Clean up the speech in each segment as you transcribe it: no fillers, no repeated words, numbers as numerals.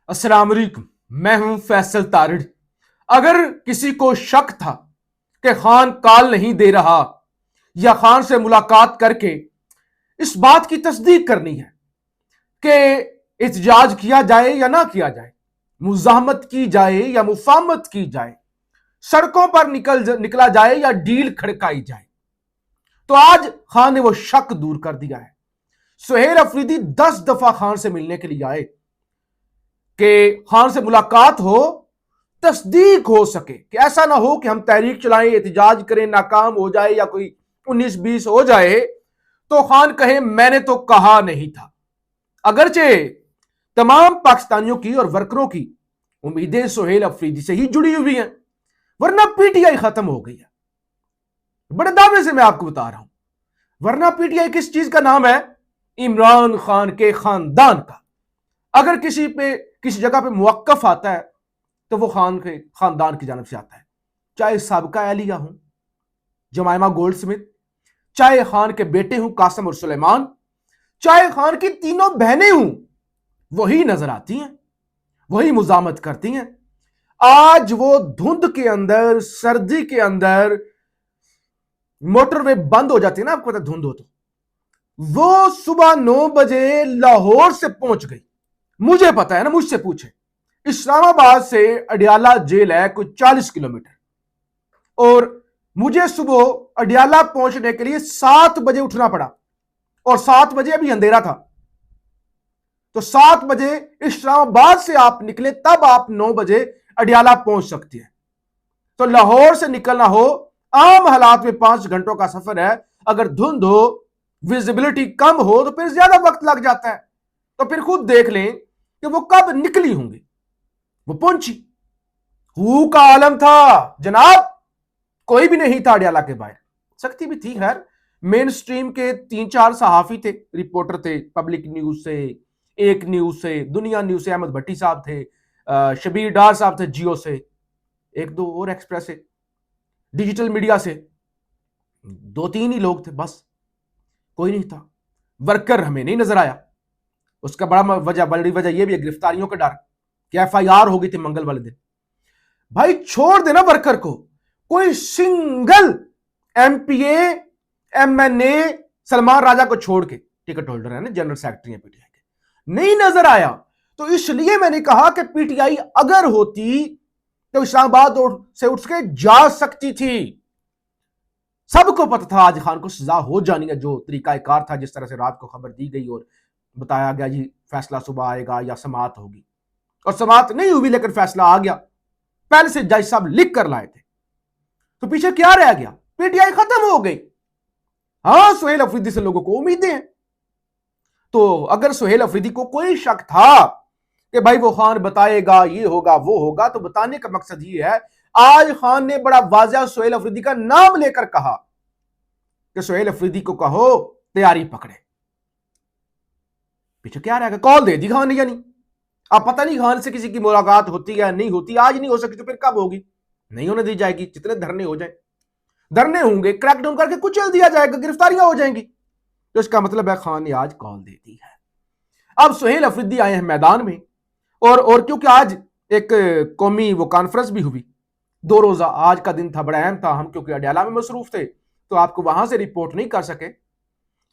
अस्सलाम वालेकुम। मैं हूं फैसल तारिड़। अगर किसी को शक था कि खान कॉल नहीं दे रहा या खान से मुलाकात करके इस बात की तस्दीक करनी है कि एहतजाज किया जाए या ना किया जाए, मुजाहमत की जाए या मुफाहमत की जाए, सड़कों पर निकला जाए या डील खड़काई जाए, तो आज खान ने वो शक दूर कर दिया है। सुहेल अफरीदी 10 दफा खान से मिलने के लिए आए कि खान से मुलाकात हो, तस्दीक हो सके कि ऐसा ना हो कि हम तहरीक चलाएं, एहतजाज करें, नाकाम हो जाए या कोई 19-20 हो जाए तो खान कहे मैंने तो कहा नहीं था। अगरचे तमाम पाकिस्तानियों की और वर्करों की उम्मीदें सुहेल अफरीदी से ही जुड़ी हुई हैं, वरना पीटीआई खत्म हो गई है। बड़े दावे से मैं आपको बता रहा हूं, वरना पीटीआई किस चीज का नाम है? इमरान खान के खानदान का। अगर किसी जगह पे मुवक्कफ आता है तो वो खान के खानदान की जानब से आता है, चाहे साबिका एहलिया हूं जमाइमा गोल्ड स्मिथ, चाहे खान के बेटे हूं कासिम और सुलेमान, चाहे खान की तीनों बहनें हूं, वही नजर आती हैं, वही मुजामत करती हैं। आज वो धुंध के अंदर, सर्दी के अंदर मोटरवे बंद हो जाती है ना, आपको पता धुंध हो तो वो सुबह 9 बजे लाहौर से पहुंच गई। मुझे पता है ना, मुझसे पूछे। इस्लामाबाद से अडियाला जेल है कुछ 40 किलोमीटर, और मुझे सुबह अडियाला पहुंचने के लिए 7 बजे उठना पड़ा, और 7 बजे अभी अंधेरा था। तो 7 बजे इस्लामाबाद से आप निकले तब आप 9 बजे अडियाला पहुंच सकते हैं। तो लाहौर से निकलना हो, आम हालात में 5 घंटों का सफर है। अगर धुंध हो, विजिबिलिटी कम हो तो फिर ज्यादा वक्त लग जाता है। तो फिर खुद देख लें कि वो कब निकली होंगी। वो पहुंची, हू का आलम था जनाब, कोई भी नहीं था अडियाला के बाहर। सख्ती भी थी खैर, मेन स्ट्रीम के 3-4 सहाफी थे, रिपोर्टर थे, पब्लिक न्यूज से, एक न्यूज से, दुनिया न्यूज से अहमद भट्टी साहब थे, शबीर डार साहब थे जियो से, 1-2 और एक्सप्रेस से, डिजिटल मीडिया से 2-3 ही लोग थे बस, कोई नहीं था। वर्कर हमें नहीं नजर आया। उसका बड़ी वजह यह भी है गिरफ्तारियों का डर कि एफआईआर हो गई थी मंगल वाले दिन। भाई छोड़ देना वर्कर को, कोई सिंगल एमपीए एमएनए सलमान राजा को छोड़ के, टिकट होल्डर है ना, जनरल सेक्रेटरी है पीटीआई के, नहीं नजर आया। तो इसलिए मैंने कहा कि पीटीआई अगर होती तो इस्लामाबाद से उठ के जा सकती थी। सबको पता था आज खान को सजा हो जानी है, जो तरीकाकार था, जिस तरह से रात को खबर दी गई और बताया गया जी फैसला सुबह आएगा या समाअत होगी, और समाअत नहीं हुई लेकिन फैसला आ गया, पहले से जज साहब लिख कर लाए थे। तो पीछे क्या रह गया? पीटीआई खत्म हो गई। हां, सुहेल अफरीदी से लोगों को उम्मीदें हैं। तो अगर सुहेल अफरीदी को कोई शक था कि भाई वो खान बताएगा, ये होगा वो होगा, तो बताने का मकसद ये है, आज खान ने बड़ा वाज़ेह सुहेल अफरीदी का नाम लेकर कहा कि सुहेल अफरीदी को कहो तैयारी पकड़े। पीछे क्या रहेगा? कॉल दे दी खान ने, यानी अब पता नहीं खान से किसी की मुलाकात होती है या नहीं होती। आज नहीं हो सकती तो फिर कब होगी? नहीं होने दी जाएगी। जितने धरने हो जाए, धरने होंगे, क्रैकडाउन करके कुचल दिया जाएगा, गिरफ्तारियां हो जाएंगी। तो इसका मतलब है खान ने आज कॉल दे दी है। अब सुहेल अफरीदी आए हैं मैदान में, और क्योंकि आज एक कौमी वो कॉन्फ्रेंस भी हुई, 2 रोजा, आज का दिन था, बड़ा अहम था। हम क्योंकि अडियाला में मसरूफ थे तो आपको वहां से रिपोर्ट नहीं कर सके,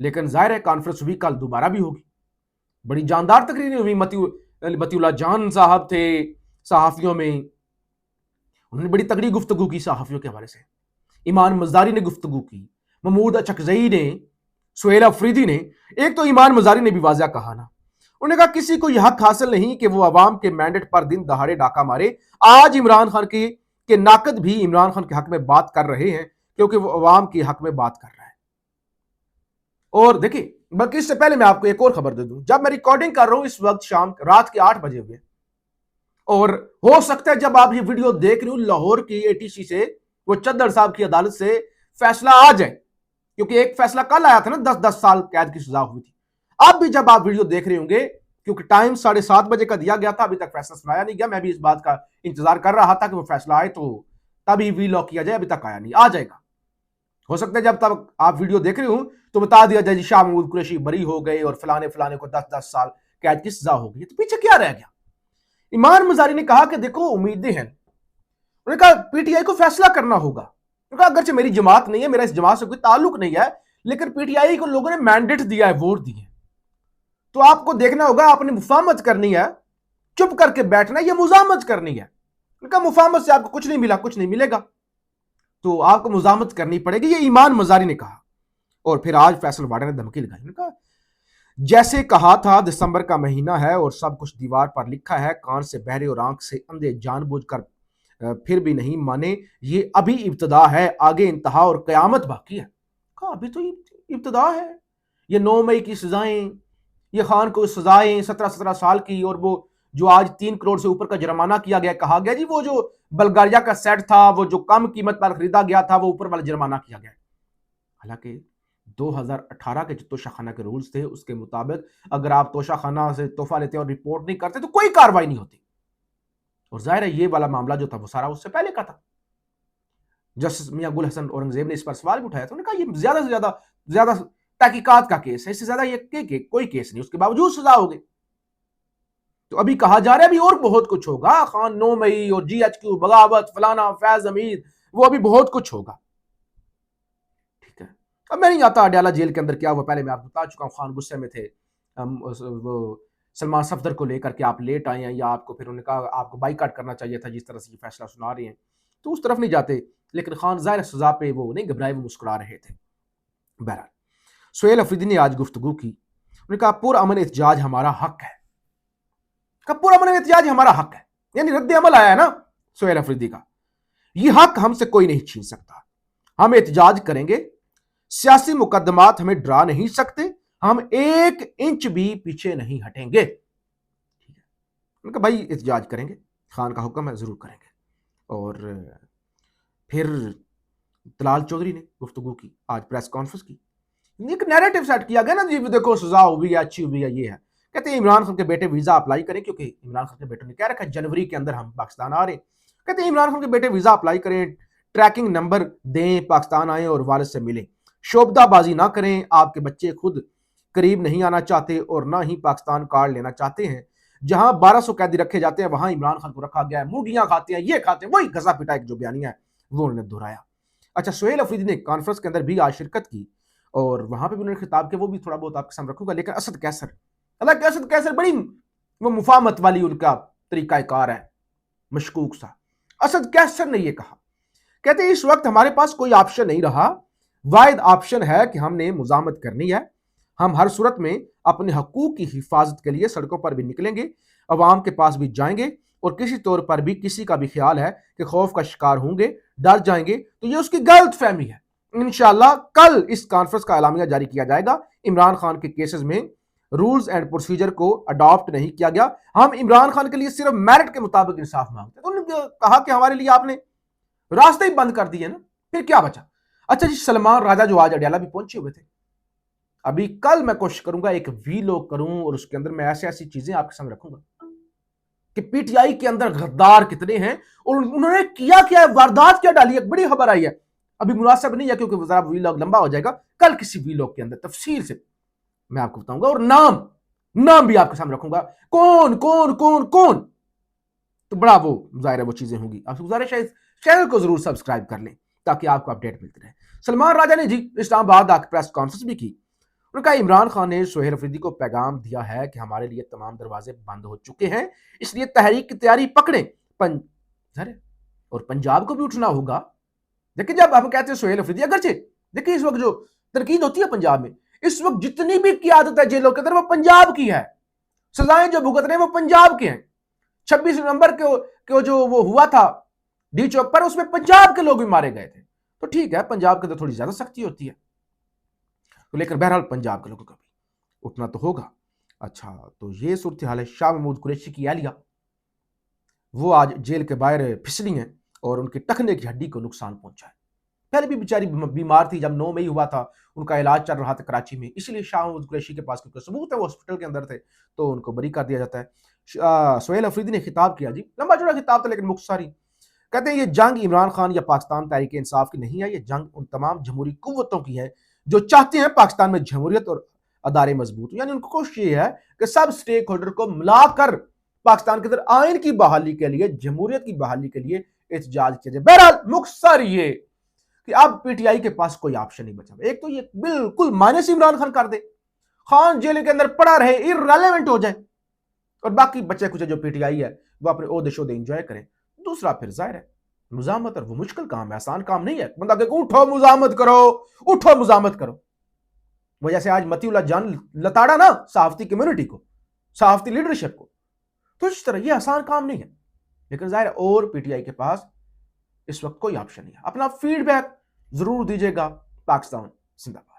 लेकिन जाहिर है कॉन्फ्रेंस हुई, कल दोबारा भी होगी। बड़ी जानदार तकरीरें हुई। मतीउल्लाह जान साहब थे सहाफियों में, उन्होंने बड़ी तगड़ी गुफ्तगू की सहाफियों के हवाले से। ईमान मज़ारी ने गुफ्तगू की, महमूद अचकजई ने, सुहेल अफरीदी ने। एक तो ईमान मज़ारी ने भी वाज़ेह कहा ना, उन्होंने कहा किसी को यह हक हासिल नहीं कि वो अवाम के मैंडेट पर दिन दहाड़े डाका मारे। आज इमरान खान के नाकद भी इमरान खान के हक में बात कर रहे हैं, क्योंकि वो अवाम के हक में बात कर रहा है। और देखिए, बल्कि इससे पहले मैं आपको एक और खबर दे दूं, जब मैं रिकॉर्डिंग कर रहा हूं इस वक्त रात के 8 बजे हुए, और हो सकता है जब आप ये वीडियो देख रहे हो लाहौर की एटीसी से, वो चद्दर साहब की अदालत से फैसला आ जाए, क्योंकि एक फैसला कल आया था ना, 10-10 साल कैद की सजा हुई थी। अब भी जब आप वीडियो देख रहे होंगे, क्योंकि टाइम 7:30 बजे का दिया गया था, अभी तक फैसला सुनाया नहीं गया। मैं भी इस बात का इंतजार कर रहा था कि वो फैसला आए तो तभी वीलॉग किया जाए, अभी तक आया नहीं। आ जाएगा, हो सकता है जब तक आप वीडियो देख रहे हो तो बता दिया जाए जी शाह महमूद कुरैशी बरी हो गए और फलाने फलाने को 10-10 साल कैद की सजा हो गई। तो पीछे क्या रह गया? ईमान मजारी ने कहा कि देखो उम्मीदें हैं, उन्होंने कहा पीटीआई को फैसला करना होगा। उन्होंने कहा अगरचे मेरी जमात नहीं है, मेरा इस जमात से कोई ताल्लुक नहीं है, लेकिन पीटीआई को लोगों ने मैंडेट दिया है, वोट दिए, तो आपको देखना होगा, आपने मुफाहमत करनी है, चुप करके बैठना है या मुजामत करनी है। उनका मुफाहमत से आपको कुछ नहीं मिला, कुछ नहीं मिलेगा, तो आपको मुजामत करनी पड़ेगी, ये ईमान मजारी ने कहा। और फिर आज फैसल वाडा ने धमकी लगाई, उन्होंने कहा जैसे कहा था दिसंबर का महीना है और सब कुछ दीवार पर लिखा है, कान से बहरे और आंख से अंधे जानबूझकर फिर भी नहीं माने, ये अभी इब्तदा है, आगे इंतहा और कयामत बाकी है। कहा अभी तो इब्तदा है, ये 9 मई की सजाएं, ये खान को सजाएं 17-17 साल की, और वो जो आज 3 करोड़ से ऊपर का जुर्माना किया गया, कहा गया जी वो जो बल्गारिया का सेट था, वो जो कम कीमत पर खरीदा गया था, वो ऊपर वाला जुर्माना किया गया। हालांकि 2018 के जो तोशाखाना के रूल्स थे उसके मुताबिक अगर आप तोशाखाना से तोहफा लेते और रिपोर्ट नहीं करते तो कोई कार्रवाई नहीं होती। और जाहिर है ये वाला मामला जो था वो सारा उससे पहले का था। जस्टिस मियां गुल हसन औरंगजेब ने इस पर सवाल भी उठाया था, उन्होंने कहा ये ज्यादा से ज्यादा तहकीकात का केस है, इससे ज्यादा ये कोई केस नहीं, उसके बावजूद सजा हो गई। तो अभी कहा जा रहा है अभी और बहुत कुछ होगा, खान 9 मई और GHQ बगावत फलाना फैज अमीर, वो अभी बहुत कुछ होगा। ठीक है, अब मैं नहीं आता अडयाला जेल के अंदर क्या हुआ, पहले मैं आपको बता चुका हूं, खान गुस्से में थे, वो सलमान सफदर को लेकर के आप लेट आए हैं, या आपको फिर उन्होंने कहा आपको बाइकाट करना चाहिए था, जिस तरह से ये फैसला सुना रहे हैं, तो उस तरफ नहीं जाते। लेकिन खान जाहिर सजा पे वो नहीं घबराए, वो मुस्कुरा रहे थे। बहरहाल सुहेल अफरीदी ने आज गुफ्तगू की, उन्होंने कहा पुरअमन एहतजाज हमारा हक है, पुरअमन एहतजाज हमारा हक है, यानी रद्द अमल आया है ना सुहेल अफरीदी का, यह हक हमसे कोई नहीं छीन सकता, हम एहतजाज करेंगे, सियासी मुकदमात हमें डरा नहीं सकते, हम 1 इंच भी पीछे नहीं हटेंगे। ठीक है, उनका भाई एहतजाज करेंगे, खान का हुक्म है, जरूर करेंगे। और फिर तलाल चौधरी ने गुफ्तगू की, आज प्रेस कॉन्फ्रेंस की, एक नैरेटिव सेट किया गया ना जी, देखो सजा हुई है, अच्छी हुई है, ये है, कहते हैं इमरान खान के बेटे वीजा अप्लाई करें, क्योंकि इमरान खान के बेटे ने कह रखा है जनवरी के अंदर हम पाकिस्तान आ रहे हैं, कहते हैं इमरान खान के बेटे वीजा अप्लाई करें, ट्रैकिंग नंबर दें, पाकिस्तान आए और वालिद से मिले, शोबदाबाजी ना करें, आपके बच्चे खुद करीब नहीं आना चाहते और ना ही पाकिस्तान कार्ड लेना चाहते हैं, जहां 1200 कैदी रखे जाते हैं वहां इमरान खान को रखा गया है, मुर्गियां खाते हैं, ये खाते हैं, वही घसा पिटा एक जो बयानिया है वो उन्होंने दोहराया। अच्छा, सुहेल अफरीदी ने कॉन्फ्रेंस के अंदर भी आज शिरकत की और वहां पे भी उन्होंने खिताब किया, वो भी थोड़ा बहुत आपके सामने रखूंगा। लेकिन असद कैसर, हालांकि असद कैसर बड़ी वो मुफाहमत वाली उनका तरीकाकार है, मशकूक सा। असद कैसर ने यह कहा, कहते इस वक्त हमारे पास कोई ऑप्शन नहीं रहा, वाहिद ऑप्शन है कि हमने मुजामत करनी है, हम हर सूरत में अपने हकूक की हिफाजत के लिए सड़कों पर भी निकलेंगे, अवाम के पास भी जाएंगे, और किसी तौर पर भी किसी का भी ख्याल है कि खौफ का शिकार होंगे, डर जाएंगे, तो ये उसकी गलत फहमी है। इंशाअल्लाह कल इस कॉन्फ्रेंस का एलामिया जारी किया जाएगा। इमरान खान के केसेस में रूल्स एंड प्रोसीजर को अडॉप्ट नहीं किया गया, हम इमरान खान के लिए सिर्फ मेरिट के मुताबिक इंसाफ मांगते हैं। तो उन्होंने कहा कि हमारे लिए आपने रास्ते ही बंद कर दिए ना, फिर क्या बचा। अच्छा जी, सलमान राजा जो आज अडयाला भी पहुंचे हुए थे, अभी कल मैं कोशिश करूंगा एक वीलॉग करूं और उसके अंदर मैं ऐसी ऐसी चीजें आपके सामने रखूंगा कि पीटीआई के अंदर गद्दार कितने हैं और उन्होंने किया क्या है, वारदात क्या डाली है। बड़ी खबर आई है, अभी मुनासिब नहीं है क्योंकि जरा वीलॉग लंबा हो जाएगा, कल किसी वीलॉग के अंदर तफसील से मैं आपको बताऊंगा और नाम भी आपके सामने रखूंगा, कौन कौन कौन कौन। तो बड़ा वो जाहिर है वो चीजें होंगी। आपसे गुजारिश है चैनल को जरूर सब्सक्राइब कर लें ताकि आपको अपडेट मिलती रहे। सलमान राजा ने जी इस्लामाबाद आकर प्रेस कॉन्फ्रेंस भी की, उन्होंने कहा इमरान खान ने सुहेल अफरीदी को पैगाम दिया है कि हमारे लिए तमाम दरवाजे बंद हो चुके हैं, इसलिए तहरीक की तैयारी पकड़े और पंजाब को भी उठना होगा। देखिए जब हम कहते हैं सुहेल अफरीदी, अगरचे देखिए इस वक्त जो तरकीद होती है पंजाब में, इस वक्त जितनी भी क़यादत है जेलों के अंदर वो पंजाब की है, सजाएं जो भुगत रहे हैं वो पंजाब के हैं। 26 नवंबर को जो वो हुआ था डी चौक पर, उसमें पंजाब के लोग भी मारे गए थे। तो ठीक है, पंजाब के अंदर थोड़ी ज्यादा सख्ती होती है, तो लेकर बहरहाल पंजाब के लोगों का भी उठना तो होगा। अच्छा, तो ये सूरत हाल है। शाह महमूद कुरैशी की एहलिया वो आज जेल के बाहर फिसली हैं और उनके टखने की हड्डी को नुकसान पहुंचा है। पहले भी बेचारी बीमार थी, जब 9 मई हुआ था उनका इलाज चल रहा था कराची में, इसलिए शाह महमूद कुरैशी के पास क्योंकि सबूत है वो हॉस्पिटल के अंदर थे तो उनको बरी कर दिया जाता है। सुहेल अफरीदी ने खिताब किया जी, लंबा चौड़ा खिताब था लेकिन मुख्तसरी। कहते हैं ये जंग इमरान खान या पाकिस्तान तहरीक इंसाफ की नहीं है, ये जंग उन तमाम जमहूरी कुव्वतों की है जो चाहते हैं पाकिस्तान में जमहूरियत और अदारे मजबूत हो। यानी उनको कोशिश ये है कि सब स्टेक होल्डर को मिलाकर पाकिस्तान के अंदर आइन की बहाली के लिए, जमहूरियत की बहाली के लिए एहतजाज किया जाए। बहरहाल मुख्तसर ये कि अब पीटीआई के पास कोई ऑप्शन नहीं बचा। एक तो ये बिल्कुल माइनस इमरान खान कर दे, खान जेल के अंदर पड़ा रहे, इररेलेवेंट हो जाए, और बाकी बच्चे कुछ जो पीटीआई है वो अपने ओहदे शोदे इंजॉय करें। दूसरा फिर जाहिर है मुजामत, और वो मुश्किल काम है, आसान काम नहीं है। बंदा के उठो मुजामत करो, उठो मुजामत करो। वो जैसे आज मतीउल्लाह जान लताड़ा ना सहाफती कम्युनिटी को, सहाफती लीडरशिप को, तो इस तरह ये आसान काम नहीं है। लेकिन जाहिर है और पीटीआई के पास इस वक्त कोई ऑप्शन नहीं है। अपना फीडबैक जरूर दीजिएगा। पाकिस्तान जिंदाबाद।